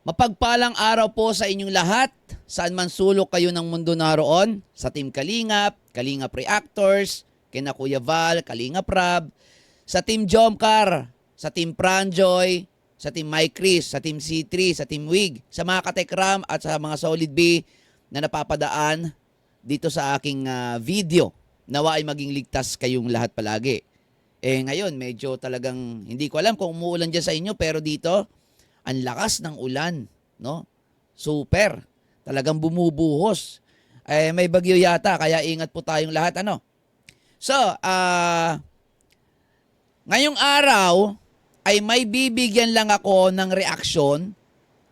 Mapagpalang araw po sa inyong lahat. Saan man sulok kayo ng mundo naroon. Sa Team Kalingap, Kalingap Reactors, kina Kuya Val, Kalingap Rab, sa Team Jomcar, sa Team Pranjoy, sa Team Mike Chris, sa Team C3, sa Team Wig, sa mga Katekram at sa mga Solid B na napapadaan dito sa aking video. Nawa ay maging ligtas kayong lahat palagi. Ngayon, medyo talagang hindi ko alam kung umuulan dyan sa inyo, pero dito, ang lakas ng ulan, no? Super. Talagang bumubuhos. May bagyo yata, kaya ingat po tayong lahat, ano? So, ngayong araw ay may bibigyan lang ako ng reaksyon,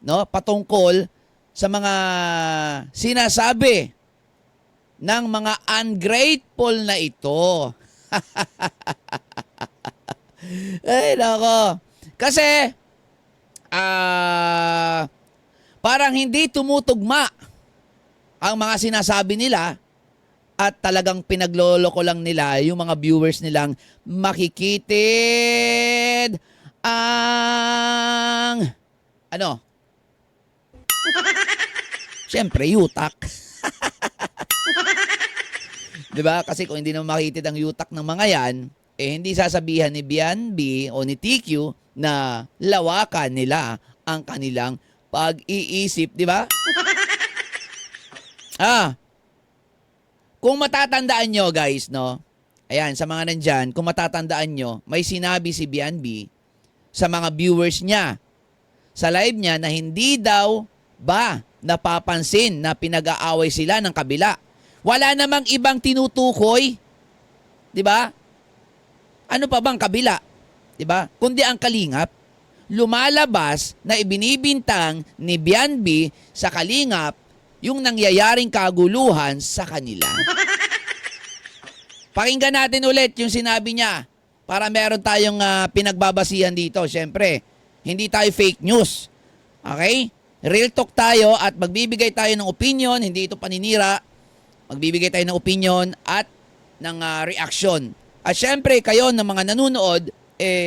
no? Patungkol sa mga sinasabi ng mga ungrateful na ito. Ay, nako. Kasi, parang hindi tumutugma ang mga sinasabi nila at talagang pinagloloko lang nila yung mga viewers nilang makikitid ang ano? Siyempre, yutak. 'Di ba? Kasi kung hindi naman makitid ang yutak ng mga yan, hindi sasabihan ni Bian B o ni TQ na lawakan nila ang kanilang pag-iisip, 'di ba? Kung matatandaan nyo guys, no? Ayan, sa mga nandyan, kung matatandaan nyo, may sinabi si Bian B sa mga viewers niya sa live niya na hindi daw ba napapansin na pinag-aaway sila ng kabila. Wala namang ibang tinutukoy, 'di ba? Ano pa bang kabila? 'Di ba? Kundi ang Kalingap. Lumalabas na ibinibintang ni Bian B sa Kalingap yung nangyayaring kaguluhan sa kanila. Pakinggan natin ulit yung sinabi niya para meron tayong pinagbabasihan dito. Siyempre, hindi tayo fake news. Okay? Real talk tayo at magbibigay tayo ng opinion, hindi ito paninira. Magbibigay tayo ng opinion at ng reaction. At syempre, kayo ng mga nanonood,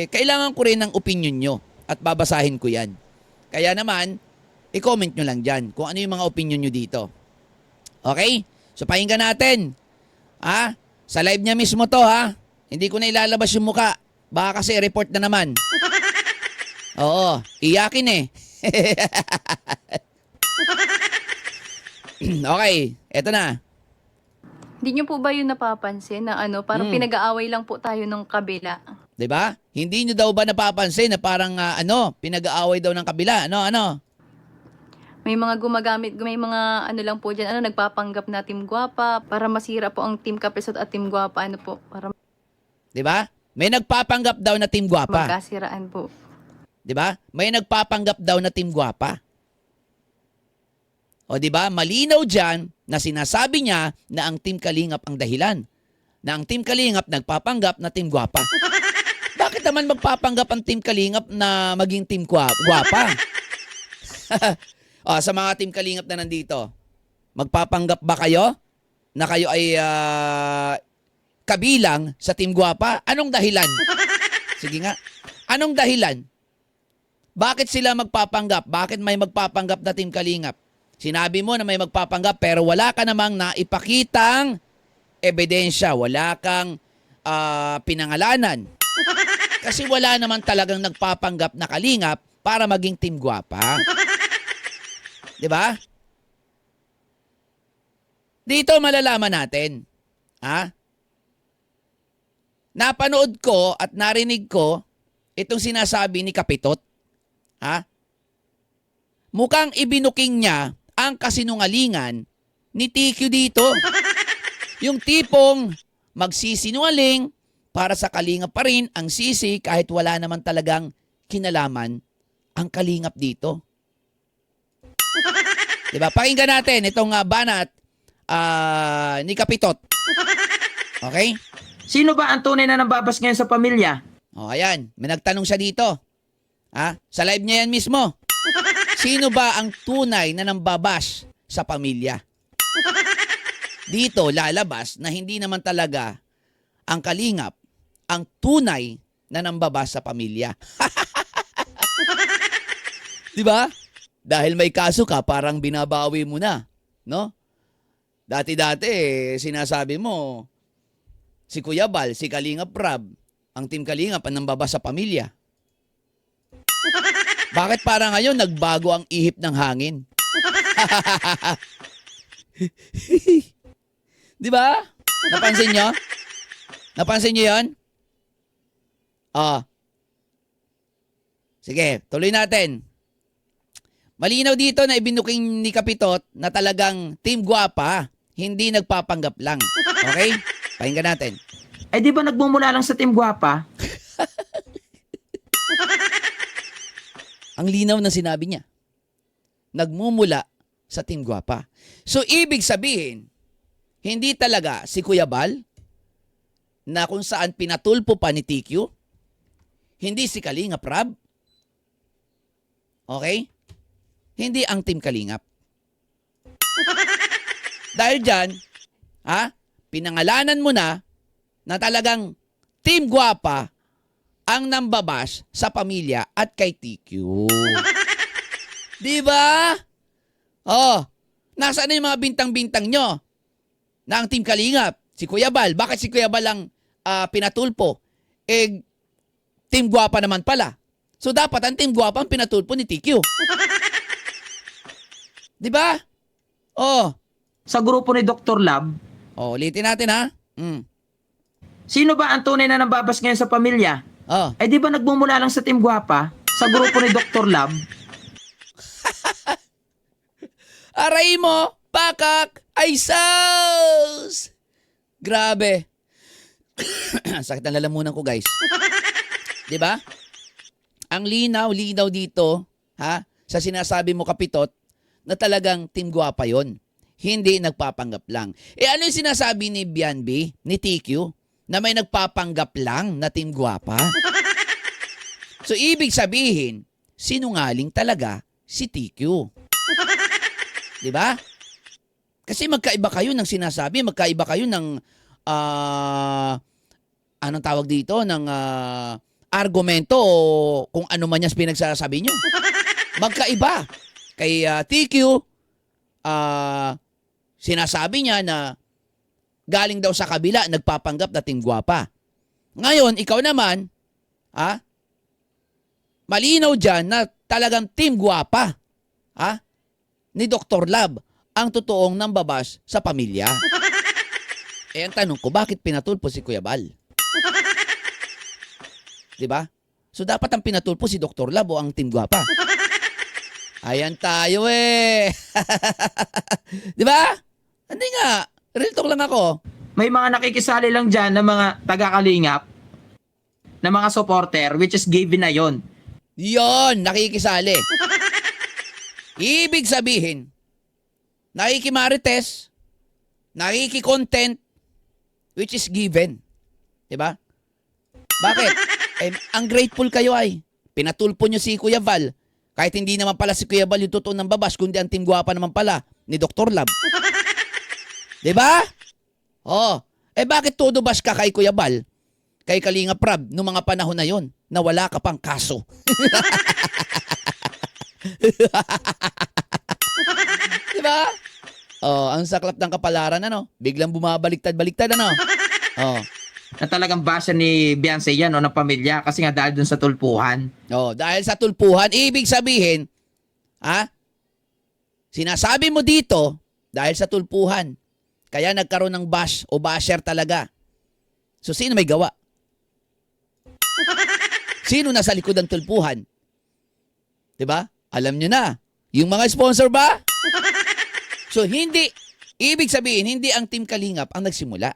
kailangan ko rin ng opinion nyo at babasahin ko yan. Kaya naman, i-comment nyo lang dyan kung ano yung mga opinion nyo dito. Okay? So, pakinggan natin. Sa live niya mismo to, ha? Hindi ko na ilalabas yung muka. Baka kasi report na naman. Oo, iyakin eh. Okay, eto na. Hindi nyo po ba yun napapansin na parang pinag-aaway lang po tayo ng kabila? 'Di ba? Hindi niyo daw ba napapansin na parang pinag-aaway daw ng kabila? Ano? May mga may mga lang po dyan, nagpapanggap na Team Guwapa para masira po ang Team Kaprisot at Team Guwapa, para 'Di ba? May nagpapanggap daw na Team Guwapa. magkasiraan po. 'Di ba? May nagpapanggap daw na Team Guwapa. O 'di ba? Malinaw diyan na sinasabi niya na ang Team Kalingap ang dahilan. Na ang Team Kalingap nagpapanggap na Team Guwapa. Bakit naman magpapanggap ang Team Kalingap na maging Team Guwapa? Sa mga Team Kalingap na nandito, magpapanggap ba kayo na kayo ay kabilang sa Team Guwapa? Anong dahilan? Sige nga. Anong dahilan? Bakit sila magpapanggap? Bakit may magpapanggap na Team Kalingap? Sinabi mo na may magpapanggap pero wala ka namang naipakitang ebidensya. Wala kang pinangalanan. Kasi wala naman talagang nagpapanggap na Kalingap para maging Team Guwapa. 'Di ba? Dito malalaman natin. Napanood ko at narinig ko itong sinasabi ni Kapitot. Mukhang ibinuking niya ang kasinungalingan ni TQ dito. Yung tipong magsisinungaling para sa Kalingap pa rin ang sisi kahit wala naman talagang kinalaman ang Kalingap dito. Diba? Pakinggan natin itong banat ni Kapitot. Okay? Sino ba ang tunay na nambabas ngayon sa pamilya? Ayan. May nagtanong siya dito. Sa live niya yan mismo. Sino ba ang tunay na nambabash sa pamilya? Dito lalabas na hindi naman talaga ang Kalingap ang tunay na nambabash sa pamilya. Di ba? Dahil may kaso ka, parang binabawi mo na, no? Dati-dati, sinasabi mo, si Kuya Bal, si Kalingap Rab, ang Team Kalingap ang nambaba sa pamilya. Bakit parang ngayon nagbago ang ihip ng hangin? Di ba? Napansin nyo? Napansin nyo yun? Sige, tuloy natin. Malinaw dito na ibinuking ni Kapitot na talagang Team Guapa, hindi nagpapanggap lang. Okay? Pakinggan natin. Eh di ba nagmumula lang sa Team Guapa? Ang linaw na sinabi niya. Nagmumula sa Team Guapa. So, ibig sabihin, hindi talaga si Kuya Bal na kung saan pinatulpo pa ni TQ, hindi si Kalingap Rab, okay? Hindi ang Team Kalingap. Dahil dyan, pinangalanan mo na talagang Team Guapa ang nambabash sa pamilya at kay TQ. Di ba? Nasaan na yung mga bintang-bintang nyo na ang Team Kalingap? Si Kuya Bal. Bakit si Kuya Bal ang pinatulpo? Team Guapa naman pala. So dapat ang Team Guapa ang pinatulpo ni TQ. Di ba? Sa grupo ni Dr. Lab, Ulitin natin ha. sino ba ang tunay na nambabas ngayon sa pamilya? Eh di ba nagmumula lang sa Team Guapa? Sa grupo ni Dr. Lab? Aray mo, pakak, ay sauce! Grabe. Sakit ang lalamunan ko, guys. 'Di ba? Ang linaw dito, sa sinasabi mo, Kapitot, na talagang Team Guapa 'yon. Hindi nagpapanggap lang. Ano yung sinasabi ni Bianbi, ni TQ, na may nagpapanggap lang na Team Guapa? So, ibig sabihin, sinungaling talaga si TQ. 'Di ba? Kasi magkaiba kayo ng sinasabi, magkaiba kayo ng anong tawag dito, ng argumento o kung ano man yung pinagsasabi nyo. Magkaiba. Kay TQ, sinasabi niya na galing daw sa kabila, nagpapanggap na Team Guapa. Ngayon, ikaw naman, malinaw dyan na talagang Team Guapa, ni Dr. Lab, ang totoong nambabash sa pamilya. Ang tanong ko, bakit pinatulpo si Kuya Bal? Diba? So dapat ang pinatulpo si Dr. Lab o ang Team Guapa. Ayan tayo Diba? Hindi nga. Real talk lang ako. May mga nakikisali lang dyan na mga taga-kalingap, na mga supporter, which is given na yon. Yon, nakikisali. Ibig sabihin, nakikimarites, nakiki-content, which is given. Diba? Bakit? Ang grateful kayo ay, pinatulpo nyo si Kuya Val. Kahit hindi naman pala si Kuya Val yung totoo ng babas, kundi ang Team Guapa naman pala ni Dr. Lab. Diba? Bakit todo bash ka kay Kuya Val? Kay Kalingap Rab, noong mga panahon na yon, na wala ka pang kaso. Diba? Ang saklap ng kapalaran, biglang bumabaliktad-baliktad, Na talagang basa ni Beyonce yan, ng pamilya, kasi nga dahil dun sa tulpuhan. Dahil sa tulpuhan, ibig sabihin, sinasabi mo dito, dahil sa tulpuhan, kaya nagkaroon ng bash o basher talaga. So, sino may gawa? Sino nasa likod ng tulpuhan? Diba? Alam nyo na. Yung mga sponsor ba? So, ibig sabihin, hindi ang Team Kalingap ang nagsimula.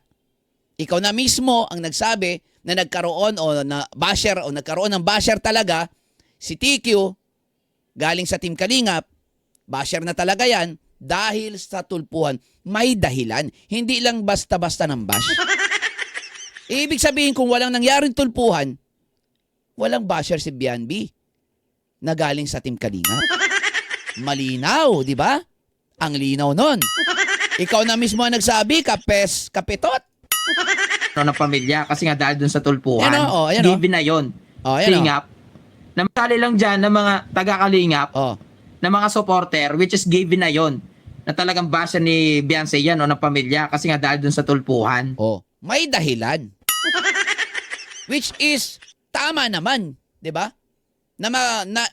Ikaw na mismo ang nagsabi na nagkaroon o na basher o nagkaroon ng basher talaga si TQ galing sa Team Kalingap. Basher na talaga yan dahil sa tulpuhan. May dahilan. Hindi lang basta-basta ng bash. Ibig sabihin kung walang nangyaring tulpuhan, walang basher si Bianbi na galing sa Team Kalingap. Malinaw, di ba? Ang linaw nun. Ikaw na mismo ang nagsabi, Kapitot. Ng pamilya, kasi nga dahil dun sa tulpuhan. Ayan, given na yon. Kalingap. Na masali lang dyan ng mga taga-kalingap ng mga supporter, which is given na yon, na talagang basa ni Beyonce yan o ng pamilya kasi nga dahil dun sa tulpuhan. Oh, may dahilan. Which is tama naman, 'di ba? Na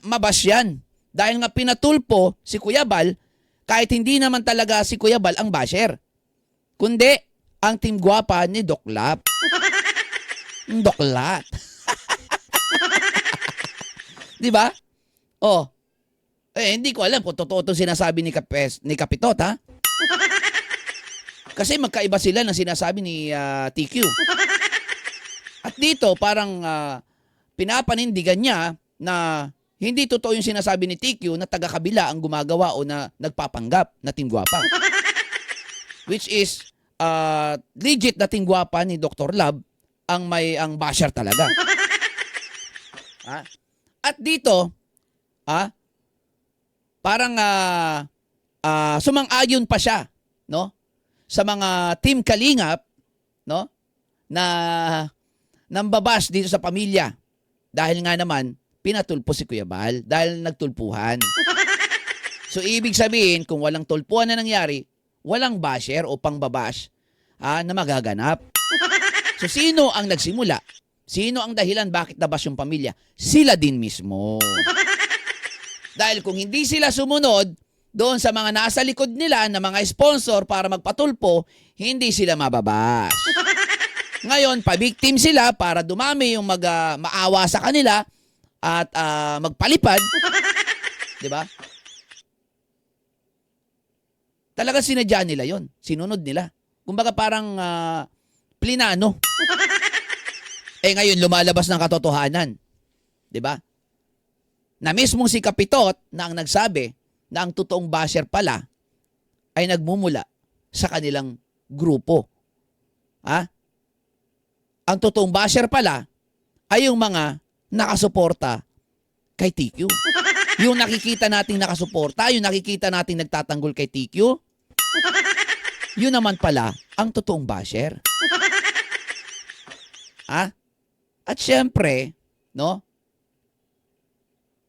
mabash yan. Dahil nga pinatulpo si Kuya Bal, kahit hindi naman talaga si Kuya Bal ang basher. Kundi ang Team Guwapa ni Doc Lap. Doklat. 'Di ba? Oh. Hindi ko alam kung totoo 'tong sinasabi ni Kapitot, ha? Kasi magkaiba sila ng sinasabi ni TQ. At dito parang pinapanindigan niya na hindi totoo yung sinasabi ni TQ na taga-kabila ang gumagawa o na nagpapanggap na Team Guwapa. Which is legit na Team Guwapa ni Dr. Love ang basher talaga. At dito, parang sumang-ayon pa siya, no? Sa mga Team Kalingap, no? Na nambabash dito sa pamilya. Dahil nga naman, pinatulpo si Kuya Bal dahil nagtulpuhan. So, ibig sabihin, kung walang tulpuhan na nangyari, walang basher o pangbabash na magaganap. So, sino ang nagsimula? Sino ang dahilan bakit nabash yung pamilya? Sila din mismo. Dahil kung hindi sila sumunod doon sa mga nasa likod nila na mga sponsor para magpatulpo, hindi sila mababash. Ngayon, pabiktim sila para dumami yung maawa sa kanila at magpalipad. 'Di ba? Talaga sinadya nila yon, sinunod nila. Kumbaga parang plinano. Ngayon lumalabas ng katotohanan. 'Di ba? Na mismong si Kapitot na ang nagsabi na ang totoong basher pala ay nagmumula sa kanilang grupo. Ang totoong basher pala ay yung mga nakasuporta kay TQ. Yung nakikita nating nakasuporta, yung nakikita nating nagtatanggol kay TQ, yun naman pala ang totoong basher. At syempre, no?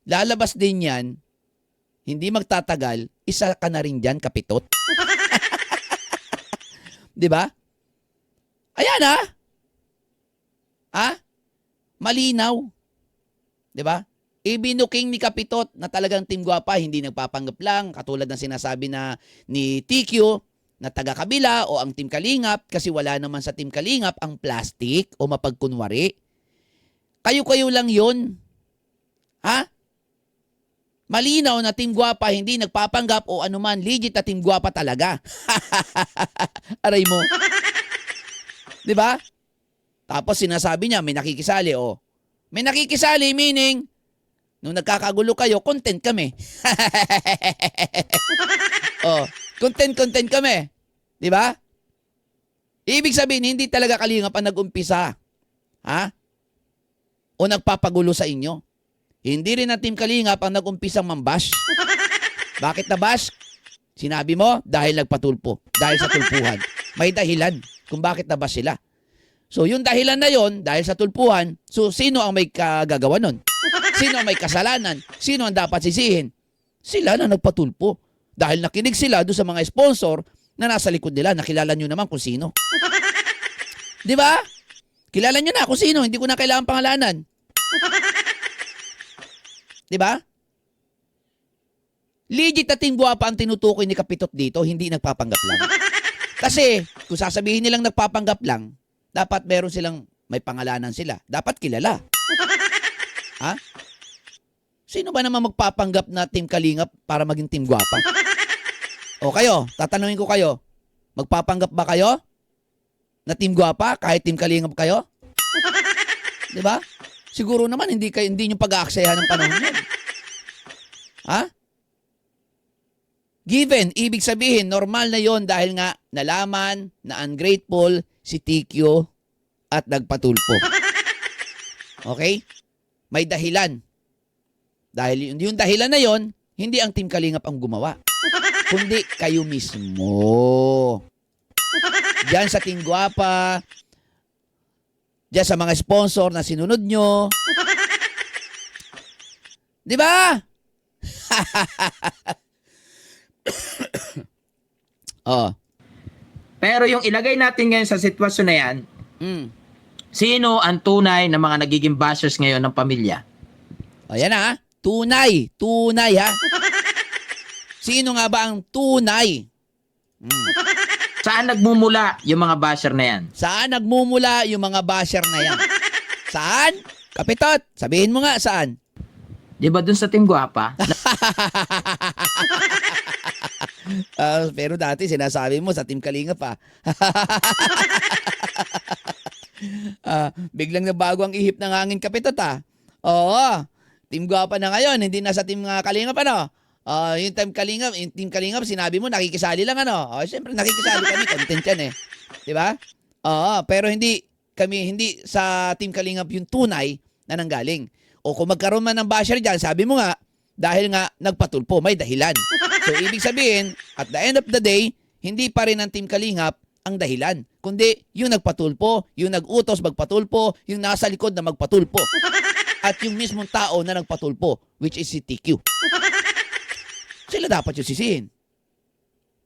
Lalabas din yan, hindi magtatagal, isa ka na rin dyan, Kapitot. 'Di ba? Ayan malinaw. 'Di ba? Ibinuking ni Kapitot na talagang Team Guwapa, hindi nagpapanggap lang, katulad ng sinasabi ni TQ na taga-kabila o ang Team Kalingap, kasi wala naman sa Team Kalingap ang plastic o mapagkunwari. Kayo-kayo lang 'yun. Malinaw na Team Guwapa hindi nagpapanggap o anuman, legit na Team Guwapa talaga. Aray mo. 'Di ba? Tapos sinasabi niya may nakikisali, may nakikisali meaning nung nagkakagulo kayo, content kami. Content kami. 'Di ba? Ibig sabihin hindi talaga Kalingap ang nag-umpisa. O nagpapagulo sa inyo. Hindi rin ang Team Kalingap ang nag-umpisang mambash. Bakit nabash? Sinabi mo, dahil nagpatulpo. Dahil sa tulpuhan. May dahilan kung bakit nabash sila. So, yung dahilan na yon dahil sa tulpuhan, so sino ang may kagagawa nun? Sino ang may kasalanan? Sino ang dapat sisihin? Sila na nagpatulpo. Dahil nakinig sila doon sa mga sponsor na nasa likod nila. Nakilala nyo naman kung sino. Di ba? Kilala nyo na kung sino. Hindi ko na kailangan pangalanan. Di ba? Legit na Team Guwapa ang tinutukoy ni Kapitot dito, hindi nagpapanggap lang. Kasi, kung sasabihin nilang nagpapanggap lang, dapat meron silang, may pangalanan sila. Dapat kilala. Sino ba naman magpapanggap na Team Kalingap para maging Team Guwapa? O kayo, tatanungin ko kayo, magpapanggap ba kayo na Team Guwapa kahit Team Kalingap kayo? Di ba? Siguro naman hindi nyo pag-aaksayahan ng panahon yun. Given, ibig sabihin, normal na yon dahil nga nalaman na ungrateful si TQ at nagpatulpo. Okay? May dahilan. Dahil yung dahilan na yon, hindi ang Team Kalingap ang gumawa, kundi kayo mismo. Diyan sa Team Guwapa, diyan sa mga sponsor na sinunod nyo. Di ba? Oh. Pero yung ilagay natin ngayon sa sitwasyon na yan, Mm. sino ang tunay na mga nagiging bashers ngayon ng pamilya? Ayan na, ha? Tunay. Tunay, ha? Sino nga ba ang tunay? Saan nagmumula yung mga basher na yan? Saan nagmumula yung mga basher na yan? Saan? Kapitot, sabihin mo nga saan. Di ba dun sa Team Guapa? Pero dati sinasabi mo sa Team Kalinga pa. Biglang nabago ang ihip ng hangin, Kapitot, ha? Oo. Team Guapa na ngayon, hindi na sa Team Kalinga pa, no? Yung Team Kalinga, sinabi mo nakikisali lang, ano? Siyempre nakikisali kami, content yan eh. 'Di ba? Oo, pero hindi sa Team Kalinga yung tunay na nanggaling. O kung magkaroon man ng basher diyan, sabi mo nga dahil nga nagpatulpo, may dahilan. So ibig sabihin, at the end of the day, hindi pa rin ang Team Kalingap ang dahilan, kundi yung nagpatulpo, yung nag-utos magpatulpo, yung nasa likod na magpatulpo. At yung mismong tao na nagpatulpo, which is si TQ. Sila dapat yung sisihin.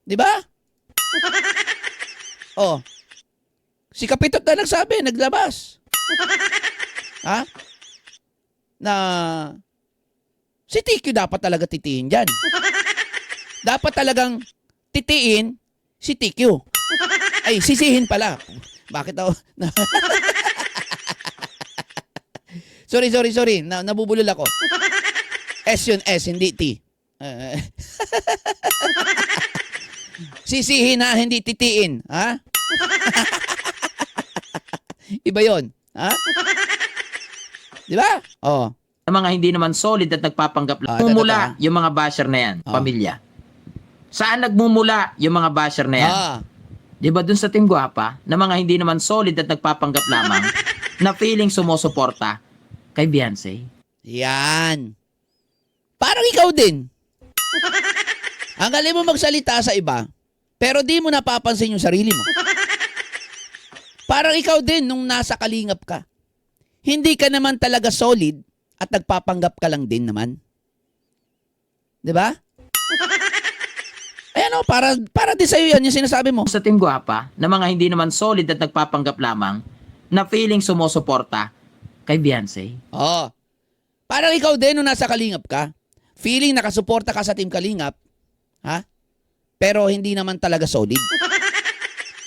Di ba? Oh. Si Kapitot na nagsabi, naglabas. Ha? Na si TQ dapat talaga titiin dyan. Dapat talagang titiin si TQ. Ay, sisihin pala. Bakit ako? Sorry. Nabubulol ako. S yun, S, hindi T. Sisihin na, hindi titiin. Ha? Iba yun. Ha? Di ba? Oo. Ng mga hindi naman solid at nagpapanggap lang. Nagmumula yung mga basher na yan, pamilya. Saan nagmumula yung mga basher na yan? Di ba dun sa Team Guapa, na mga hindi naman solid at nagpapanggap lamang, na feeling sumusuporta kay Beyonce? Yan. Parang ikaw din. Ang galing mo magsalita sa iba, pero di mo napapansin yung sarili mo. Parang ikaw din nung nasa Kalingap ka. Hindi ka naman talaga solid at nagpapanggap ka lang din naman. 'Di ba? Ayan o, para din sa'yo yan yung sinasabi mo. Sa Team Guapa, na mga hindi naman solid at nagpapanggap lamang, na feeling sumusuporta kay Beyonce? Oo. Parang ikaw din nung nasa Kalingap ka. Feeling nakasuporta ka sa Team Kalingap, ha? Pero hindi naman talaga solid.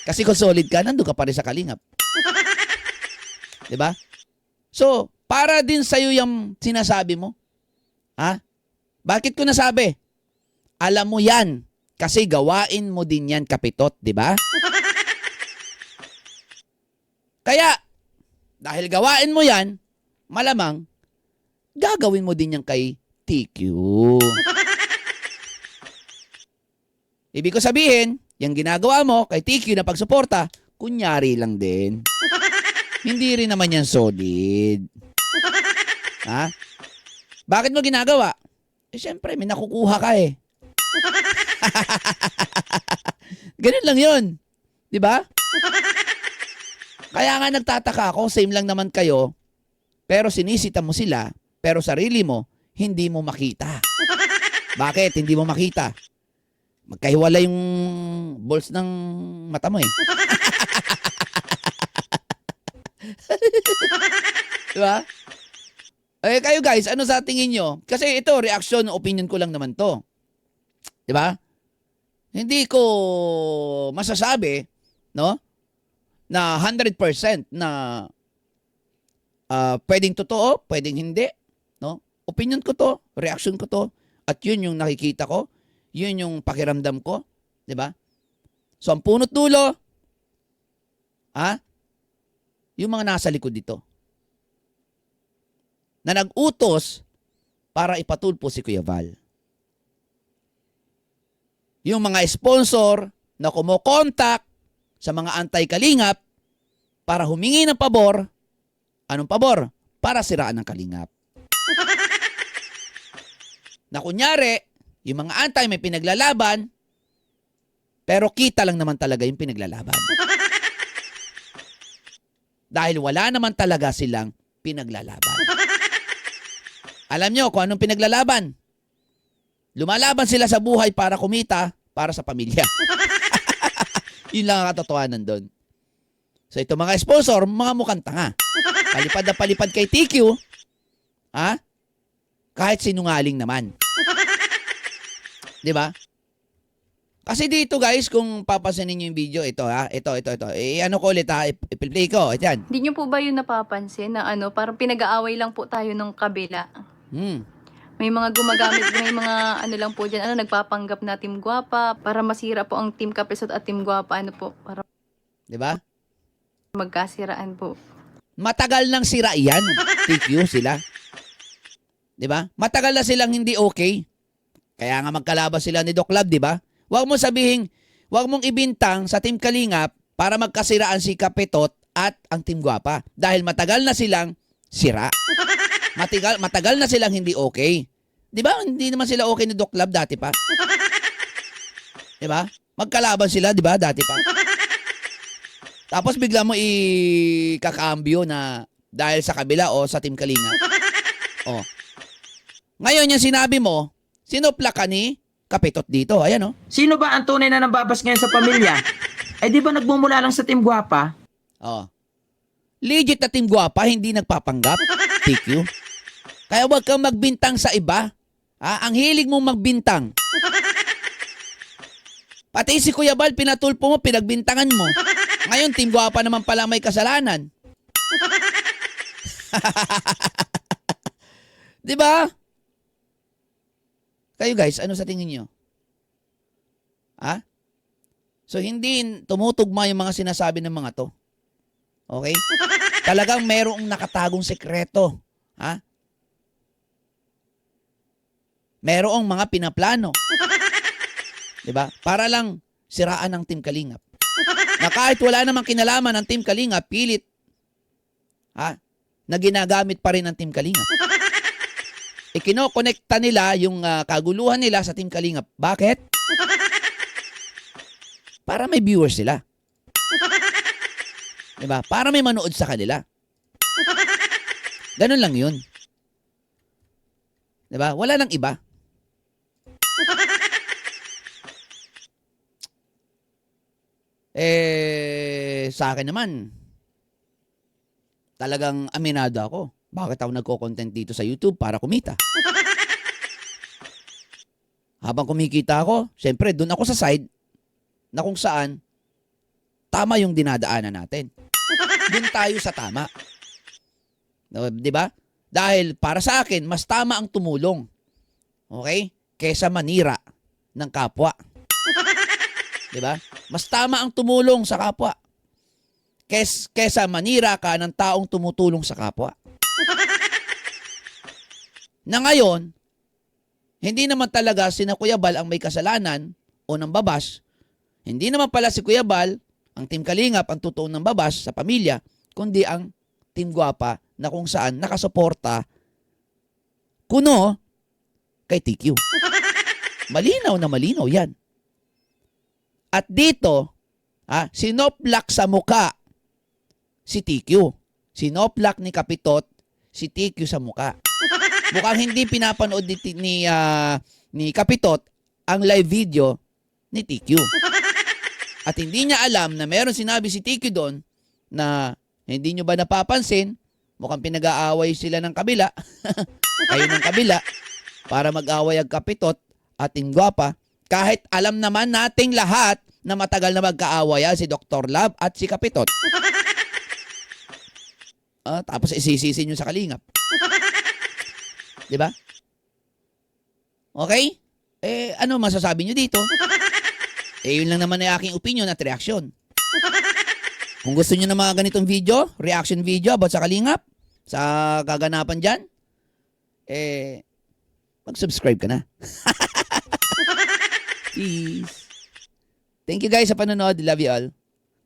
Kasi kung solid ka, nandun ka pa rin sa Kalingap. 'Di ba? So, para din sa'yo yung sinasabi mo. Ha? Bakit ko nasabi? Alam mo yan. Kasi gawain mo din yan, Kapitot, di ba? Kaya, dahil gawain mo yan, malamang, gagawin mo din yan kay TQ. Ibig ko sabihin, yung ginagawa mo kay TQ na pagsuporta, kunyari lang din. Hindi rin naman yan solid. Ha? Bakit mo ginagawa? Siyempre, may nakukuha ka eh. Ganun lang yun. Di ba? Kaya nga nagtataka ako, same lang naman kayo, pero sinisita mo sila, pero sarili mo, hindi mo makita. Bakit hindi mo makita? Magkahiwala yung balls ng mata mo eh. Diba? Eh kayo guys, ano sa tingin nyo? Kasi ito, reaction, opinion ko lang naman to. Diba? Hindi ko masasabi, no? Na 100% na pwedeng totoo, pwedeng hindi, no? Opinion ko to, reaction ko to, at yun yung nakikita ko, yun yung pakiramdam ko, 'di ba? So ang punot dulo, yung mga nasa likod dito na nag-utos para ipatulpo si Kuya Val. Yung mga sponsor na kumokontak sa mga anti-Kalingap para humingi ng pabor. Anong pabor? Para siraan ng Kalingap. Na kunyari, yung mga anti may pinaglalaban, pero kita lang naman talaga yung pinaglalaban. Dahil wala naman talaga silang pinaglalaban. Alam nyo kung anong pinaglalaban? Lumalaban sila sa buhay para kumita, para sa pamilya. Yun lang ang katotohanan doon. So ito mga sponsor, mga mukhang tanga. Palipad na palipad kay TQ. Ha? Kahit sinungaling naman. 'Di ba? Kasi dito guys, kung papasanin niyo yung video, ito ha, ito. Ano ko ulit ha, i-play ko, ito yan. Hindi niyo po ba yun napapansin na parang pinag-aaway lang po tayo ng kabila? May mga gumagamit, may mga lang po dyan, nagpapanggap na Team Guwapa para masira po ang Team Kaprisot at Team Guwapa, para 'Di ba? magkasiraan po. Matagal nang sira yan, TQ sila. 'Di ba? Matagal na silang hindi okay. Kaya nga magkalaban sila ni Doc Lab, 'di ba? Huwag mo sabihin, huwag mong ibintang sa Team Kalingap para magkasiraan si Kapitot at ang Team Guwapa. Dahil matagal na silang sira. Matagal na silang hindi okay. Di ba? Hindi naman sila okay ni Doc Lab dati pa. Di ba? Magkalaban sila, di ba? Dati pa. Tapos bigla mo ikakambyo na dahil sa kabila o sa Team Kalingap. O. Ngayon yung sinabi mo, sinupla ka ni Kapitot dito. Ayan o. Sino ba ang tunay na nambabas ngayon sa pamilya? Eh di ba nagmumula lang sa Team Guwapa? Oh. Legit na Team Guwapa, hindi nagpapanggap. TQ. Kaya huwag kang magbintang sa iba. Ha? Ang hilig mong magbintang. Pati si Kuya Bal, pinatulpo mo, pinagbintangan mo. Ngayon, Team Guwapa naman pala may kasalanan. Di ba? Kayo guys, ano sa tingin nyo? Ha? So, hindi tumutugma yung mga sinasabi ng mga to. Okay? Talagang merong nakatagong sekreto. Ha? Merong mga pinaplano. Diba? Para lang siraan ng Team Kalingap. Na kahit wala namang kinalaman ng Team Kalingap, pilit na ginagamit pa rin ng Team Kalingap. Ikinokonekta nila yung kaguluhan nila sa Team Kalingap. Bakit? Para may viewers sila. Diba? Para may manood sa kanila. Ganun lang yun. Diba? Wala nang iba. Sa akin naman, talagang aminado ako. Bakit ako nagko-content dito sa YouTube? Para kumita. Habang kumikita ako, syempre, doon ako sa side na kung saan tama yung dinadaanan natin. Doon tayo sa tama. Di ba? Dahil para sa akin, mas tama ang tumulong. Okay? Kesa manira ng kapwa. Di ba? Mas tama ang tumulong sa kapwa. Kesa manira ka ng taong tumutulong sa kapwa. Na ngayon, hindi naman talaga si Kuya Bal ang may kasalanan o nang babas. Hindi naman pala si Kuya Bal, ang Team Kalingap, ang totoo ng babas sa pamilya, kundi ang Team Guwapa na kung saan nakasuporta kuno kay TQ. Malinaw na malinaw yan. At dito, sinoplak sa muka si TQ. Sinoplak ni Kapitot si TQ sa muka. Mukhang hindi pinapanood ni Kapitot ang live video ni TQ. At hindi niya alam na meron sinabi si TQ doon na hindi nyo ba napapansin, mukhang pinag-aaway sila ng kabila, kayo ng kabila, para mag-away ang Kapitot at Team Guwapa, kahit alam naman nating lahat na matagal na magkaaway si Dr. Lab at si Kapitot. Tapos isisisi nyo sa Kalingap. Diba? Okay? Ano masasabi nyo dito? Yun lang naman ay aking opinion at reaksyon. Kung gusto nyo ng mga ganitong video, reaction video about sa Kalingap, sa kaganapan dyan, mag-subscribe ka na. Peace. Thank you guys sa panonood. Love you all.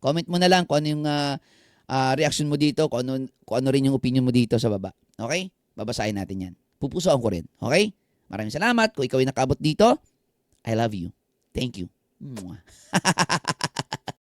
Comment mo na lang kung ano yung reaction mo dito, kung ano rin yung opinion mo dito sa baba. Okay? Babasahin natin yan. Pupusuan ko rin. Okay? Maraming salamat. Kung ikaw ay nakabot dito, I love you. Thank you. Mwah.